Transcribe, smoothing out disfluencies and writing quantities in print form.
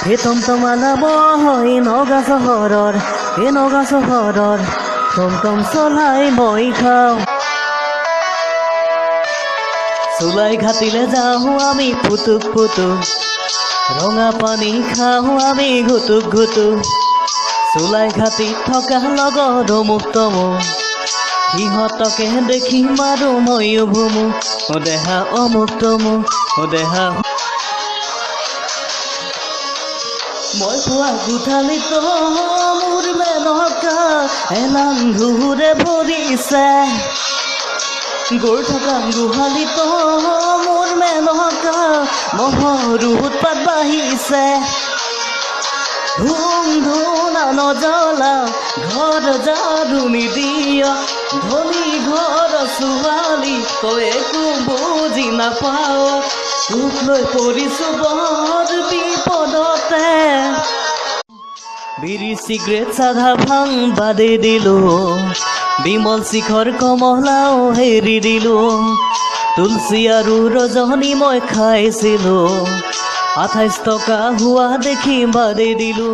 হে টমটমালা বহৈ নগা চহৰৰ টমটম চলাই মই খাওঁ। চুলাই ঘাটিলে যাওঁ আমি ফুটুক ৰঙা পানী খাওঁ আমি ঘুটুক চুলাই ঘাটিত থকা লগৰ অমুক তমুক সিহঁতকে দেখি মাৰো ময়ো ভুমু দেহা অমুক তমুক দেহা। মই পুৱা গোঠালিত মোৰ মেনকা এলান্ধুৰে ভৰিছে, গৈ থকা গোহালিত মোৰ মেনকা মহৰ উৎপাত বাঢ়িছে। ধুনা নজ্বলা ঘৰ ঝাৰু নিদিয়া, ধনী ঘৰ ছোৱালী তই একো বুজি নাপাৱ, তোক লৈ পৰিছো বৰ বিপদতে। বিড়ি চিগাৰেট চাধা ভাং বাদে দিলো, বিমল শিখৰ কমলাও হেৰি দিলো, তুলসী আৰু ৰজনী মই খাইছিলো, 28 টকা হোৱা দেখি বাদে দিলো।